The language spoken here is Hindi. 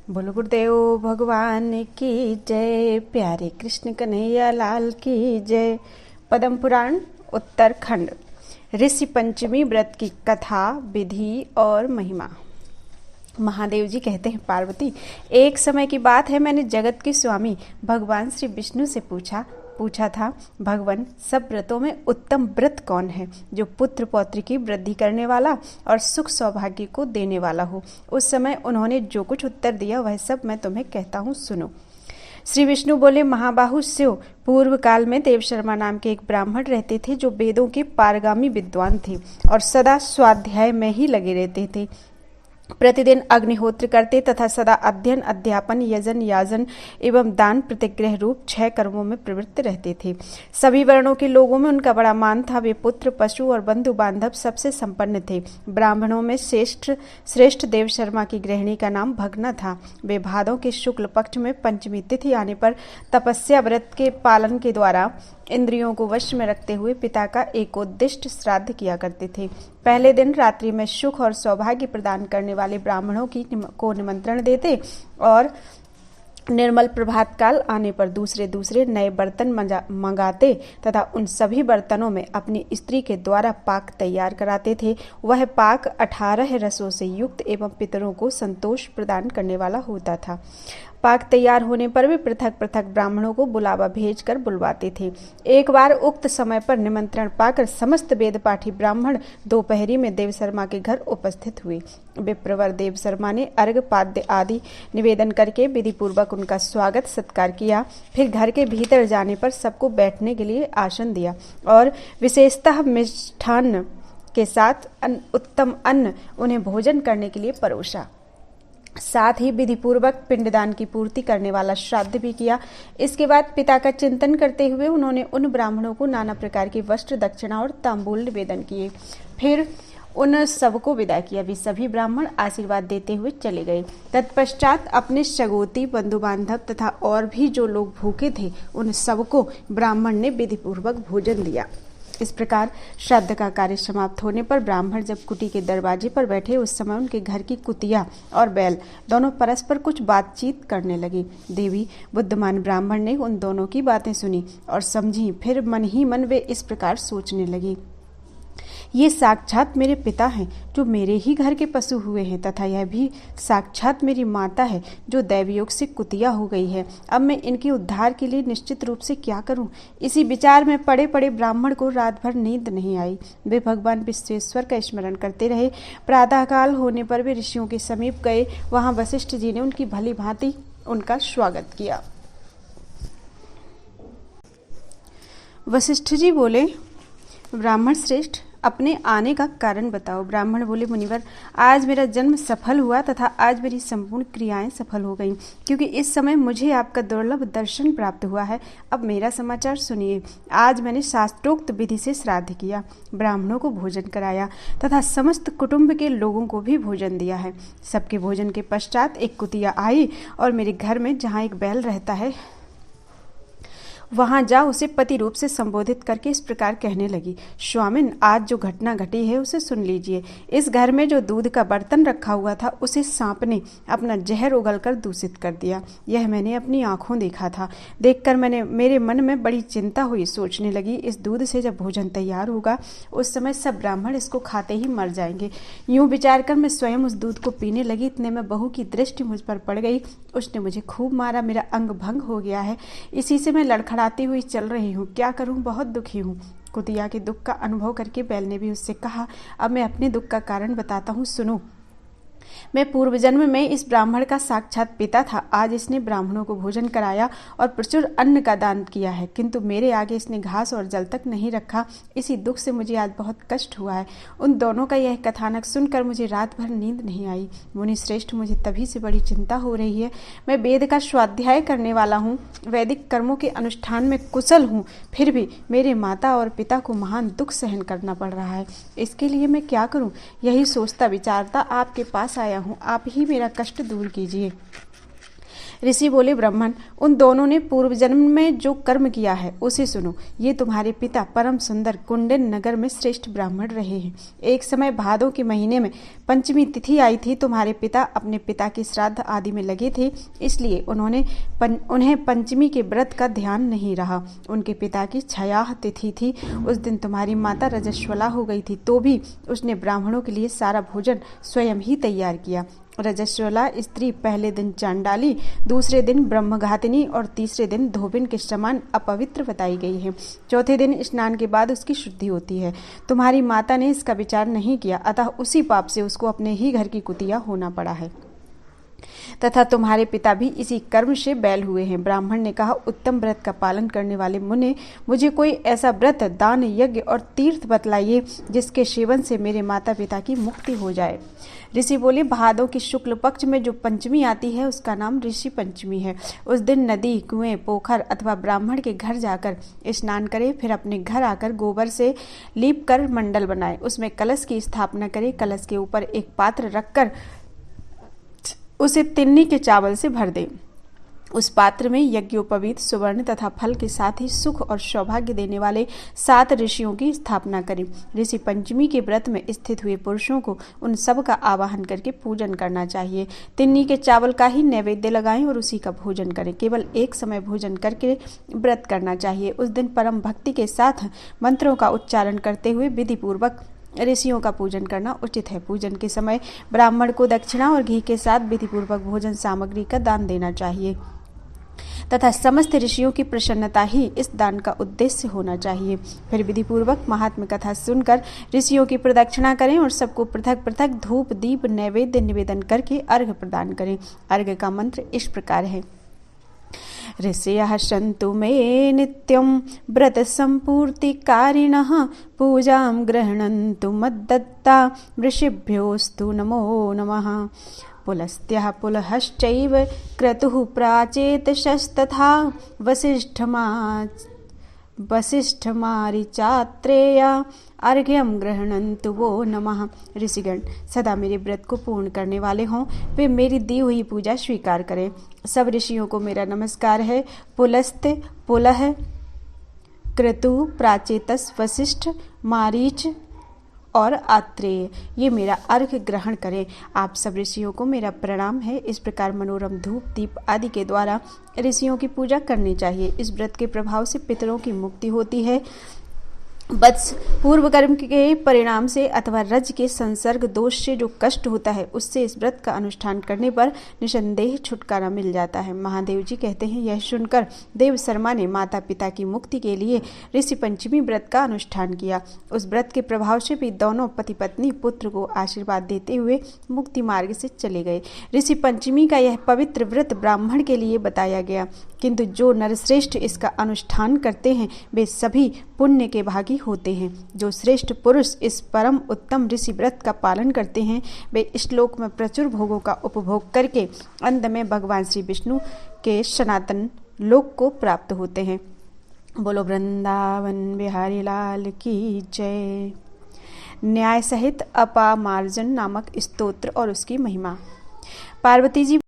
बोलो गुरुदेव भगवान की जय। प्यारे कृष्ण कन्हैया लाल की जय। पद्म पुराण उत्तरखंड ऋषि पंचमी व्रत की कथा, विधि और महिमा। महादेव जी कहते हैं, पार्वती, एक समय की बात है, मैंने जगत के स्वामी भगवान श्री विष्णु से पूछा था, भगवान, सब व्रतों में उत्तम व्रत कौन है जो पुत्र पौत्र की वृद्धि करने वाला और सुख सौभाग्य को देने वाला हो। उस समय उन्होंने जो कुछ उत्तर दिया वह सब मैं तुम्हें कहता हूँ, सुनो। श्री विष्णु बोले, महाबाहु शिव, पूर्व काल में देव शर्मा नाम के एक ब्राह्मण रहते थे जो वेदों के पारगामी विद्वान थे और सदा स्वाध्याय में ही लगे रहते थे। प्रतिदिन अग्निहोत्र करते तथा सदा अध्ययन, अध्यापन, यजन, याजन एवं दान प्रतिग्रह रूप 6 कर्मों में प्रवृत्त रहते थे। सभी वर्णों के लोगों में उनका बड़ा मान था। वे पुत्र, पशु और बंधु बांधव सबसे संपन्न थे। ब्राह्मणों में श्रेष्ठ देव शर्मा की गृहिणी का नाम भगना था। वे भादों के शुक्ल पक्ष में पंचमी तिथि आने पर तपस्या व्रत के पालन के द्वारा इंद्रियों को वश में रखते हुए पिता का एकोद्दिष्ट श्राद्ध किया करते थे। पहले दिन रात्रि में सुख और सौभाग्य प्रदान करने वाले ब्राह्मणों को निमंत्रण देते और निर्मल प्रभात काल आने पर दूसरे नए बर्तन मंगाते तथा उन सभी बर्तनों में अपनी स्त्री के द्वारा पाक तैयार कराते थे। वह पाक 18 रसों से युक्त एवं पितरों को संतोष प्रदान करने वाला होता था। पाक तैयार होने पर वे पृथक पृथक ब्राह्मणों को बुलावा भेजकर बुलवाते थे। एक बार उक्त समय पर निमंत्रण पाकर समस्त वेद पाठी ब्राह्मण दोपहरी में देव शर्मा के घर उपस्थित हुए। विप्रवर देव शर्मा ने अर्घ पाद्य आदि निवेदन करके विधि पूर्वक उनका स्वागत सत्कार किया। फिर घर के भीतर जाने पर सबको बैठने के लिए आसन दिया और विशेषतः मिष्ठान्न के साथ उत्तम अन्न उन्हें भोजन करने के लिए परोसा। साथ ही विधि पूर्वक पिंडदान की पूर्ति करने वाला श्राद्ध भी किया। इसके बाद पिता का चिंतन करते हुए उन्होंने उन ब्राह्मणों को नाना प्रकार की वस्त्र, दक्षिणा और तांबूल निवेदन किए। फिर उन सबको विदा किया। वे सभी ब्राह्मण आशीर्वाद देते हुए चले गए। तत्पश्चात अपने सगोती, बंधु बांधव तथा और भी जो लोग भूखे थे उन सबको ब्राह्मण ने विधि पूर्वक भोजन दिया। इस प्रकार श्राद्ध का कार्य समाप्त होने पर ब्राह्मण जब कुटी के दरवाजे पर बैठे, उस समय उनके घर की कुतिया और बैल दोनों परस्पर कुछ बातचीत करने लगे। देवी बुद्धिमान ब्राह्मण ने उन दोनों की बातें सुनी और समझी। फिर मन ही मन वे इस प्रकार सोचने लगी, ये साक्षात मेरे पिता हैं जो मेरे ही घर के पशु हुए हैं तथा यह भी साक्षात मेरी माता है जो दैवयोग से कुतिया हो गई है। अब मैं इनके उद्धार के लिए निश्चित रूप से क्या करूं? इसी विचार में पड़े पड़े ब्राह्मण को रात भर नींद नहीं आई। वे भगवान विश्वेश्वर का स्मरण करते रहे। प्रातःकाल होने पर वे ऋषियों के समीप गए। वहां वशिष्ठ जी ने उनकी भली भांति उनका स्वागत किया। वशिष्ठ जी बोले, ब्राह्मण श्रेष्ठ, अपने आने का कारण बताओ। ब्राह्मण बोले, मुनिवर, आज मेरा जन्म सफल हुआ तथा आज मेरी संपूर्ण क्रियाएं सफल हो गईं, क्योंकि इस समय मुझे आपका दुर्लभ दर्शन प्राप्त हुआ है। अब मेरा समाचार सुनिए। आज मैंने शास्त्रोक्त विधि से श्राद्ध किया, ब्राह्मणों को भोजन कराया तथा समस्त कुटुंब के लोगों को भी भोजन दिया है। सबके भोजन के पश्चात एक कुतिया आई और मेरे घर में जहाँ एक बैल रहता है वहां जा उसे पति रूप से संबोधित करके इस प्रकार कहने लगी, स्वामिन, आज जो घटना घटी है उसे सुन लीजिए। इस घर में जो दूध का बर्तन रखा हुआ था उसे सांप ने अपना जहर उगलकर दूषित कर दिया। यह मैंने अपनी आंखों देखा था। देखकर मेरे मन में बड़ी चिंता हुई। सोचने लगी, इस दूध से जब भोजन तैयार होगा उस समय सब ब्राह्मण इसको खाते ही मर जाएंगे। यूं विचार कर मैं स्वयं उस दूध को पीने लगी। इतने में बहू की दृष्टि मुझ पर पड़ गई। उसने मुझे खूब मारा। मेरा अंग भंग हो गया है। इसी से मैं लड़खड़ाती हुई चल रही हूँ। क्या करूँ? बहुत दुखी हूँ। कुतिया के दुख का अनुभव करके बैल ने भी उससे कहा, अब मैं अपने दुख का कारण बताता हूँ, सुनो। मैं पूर्व जन्म में इस ब्राह्मण का साक्षात पिता था। आज इसने ब्राह्मणों को भोजन कराया और प्रचुर अन्न का दान किया है, किंतु मेरे आगे इसने घास और जल तक नहीं रखा। इसी दुख से मुझे आज बहुत कष्ट हुआ है। उन दोनों का यह कथानक सुनकर मुझे रात भर नींद नहीं आई। मुनि श्रेष्ठ, मुझे तभी से बड़ी चिंता हो रही है। मैं वेद का स्वाध्याय करने वाला हूँ, वैदिक कर्मों के अनुष्ठान में कुशल हूँ, फिर भी मेरे माता और पिता को महान दुख सहन करना पड़ रहा है। इसके लिए मैं क्या करूँ? यही सोचता विचारता आपके पास आया हूँ। आप ही मेरा कष्ट दूर कीजिए। ऋषि बोले, ब्राह्मण, उन दोनों ने पूर्व जन्म में जो कर्म किया है उसे सुनो। ये तुम्हारे पिता परम सुंदर कुंडन नगर में श्रेष्ठ ब्राह्मण रहे हैं। एक समय भादों के महीने में पंचमी तिथि आई थी। तुम्हारे पिता अपने पिता के श्राद्ध आदि में लगे थे, इसलिए उन्हें पंचमी के व्रत का ध्यान नहीं रहा। उनके पिता की छयाह तिथि थी। उस दिन तुम्हारी माता रजस्वला हो गई थी, तो भी उसने ब्राह्मणों के लिए सारा भोजन स्वयं ही तैयार किया। रजस्वला स्त्री पहले दिन चांडाली, दूसरे दिन ब्रह्मघातिनी और तीसरे दिन धोबिन के समान अपवित्र बताई गई है। चौथे दिन स्नान के बाद उसकी शुद्धि होती है। तुम्हारी माता ने इसका विचार नहीं किया, अतः उसी पाप से उसको अपने ही घर की कुतिया होना पड़ा है तथा तुम्हारे पिता भी इसी कर्म से बैल हुए हैं। ब्राह्मण ने कहा, उत्तम व्रत का पालन करने वाले मुने, मुझे कोई ऐसा व्रत, दान, यज्ञ और तीर्थ बतलाइए जिसके सेवन से मेरे माता पिता की मुक्ति हो जाए। ऋषि बोले, भादों की शुक्ल पक्ष में जो पंचमी आती है उसका नाम ऋषि पंचमी है। उस दिन नदी, कुएं, पोखर अथवा ब्राह्मण के घर जाकर स्नान करें, फिर अपने घर आकर गोबर से लीप कर मंडल बनाए, उसमें कलश की स्थापना करें। कलश के ऊपर एक पात्र रखकर उसे तिन्नी के चावल से भर दे। उस पात्र में यज्ञोपवीत, सुवर्ण तथा फल के साथ ही सुख और सौभाग्य देने वाले 7 ऋषियों की स्थापना करें। ऋषि पंचमी के व्रत में स्थित हुए पुरुषों को उन सब का आवाहन करके पूजन करना चाहिए। तिन्नी के चावल का ही नैवेद्य लगाएं और उसी का भोजन करें। केवल एक समय भोजन करके व्रत करना चाहिए। उस दिन परम भक्ति के साथ मंत्रों का उच्चारण करते हुए विधि पूर्वक ऋषियों का पूजन करना उचित है। पूजन के समय ब्राह्मण को दक्षिणा और घी के साथ विधि पूर्वक भोजन सामग्री का दान देना चाहिए तथा समस्त ऋषियों की प्रसन्नता ही इस दान का उद्देश्य होना चाहिए। फिर विधि पूर्वक महात्म्य कथा सुनकर ऋषियों की प्रदक्षिणा करें और सबको पृथक पृथक धूप, दीप, नैवेद्य निवेदन करके अर्घ्य प्रदान करें। अर्घ्य का मंत्र इस प्रकार है, ऋषयः सन्तु मे नित्यं व्रत संपूर्तिकारिणः पूजां गृह्णन्तु मद्दत्ता वृषिभ्योऽस्तु नमो नमः। पुलस्त्यः पुलहश्चैव क्रतुः प्राचेतसस्तथा वसिष्ठमारिचात्रेय अर्घ्यं गृह्णन्तु वो नमः। ऋषिगण सदा मेरे व्रत को पूर्ण करने वाले हों, वे मेरी दी हुई पूजा स्वीकार करें। सब ऋषियों को मेरा नमस्कार है। पुलस्त्य, पुलह, क्रतु, प्राचेतस, वसिष्ठ, मारीच और आत्रेय, ये मेरा अर्घ्य ग्रहण करें। आप सब ऋषियों को मेरा प्रणाम है। इस प्रकार मनोरम धूप, दीप आदि के द्वारा ऋषियों की पूजा करनी चाहिए। इस व्रत के प्रभाव से पितरों की मुक्ति होती है। वत्स, पूर्व कर्म के परिणाम से अथवा रज के संसर्ग दोष से जो कष्ट होता है, उससे इस व्रत का अनुष्ठान करने पर निसंदेह छुटकारा मिल जाता है। महादेव जी कहते हैं, यह सुनकर देव शर्मा ने माता पिता की मुक्ति के लिए ऋषि पंचमी व्रत का अनुष्ठान किया। उस व्रत के प्रभाव से भी दोनों पति पत्नी पुत्र को आशीर्वाद देते हुए मुक्ति मार्ग से चले गए। ऋषि पंचमी का यह पवित्र व्रत ब्राह्मण के लिए बताया गया, किंतु जो नरश्रेष्ठ इसका अनुष्ठान करते हैं वे सभी पुण्य के भागी होते हैं। जो श्रेष्ठ पुरुष इस परम उत्तम ऋषि व्रत का पालन करते हैं वे इस लोक में प्रचुर भोगों का उपभोग करके अंत में भगवान श्री विष्णु के सनातन लोक को प्राप्त होते हैं। बोलो वृंदावन बिहारी लाल की जय। न्याय सहित अपामार्जन नामक स्तोत्र और उसकी महिमा। पार्वती जी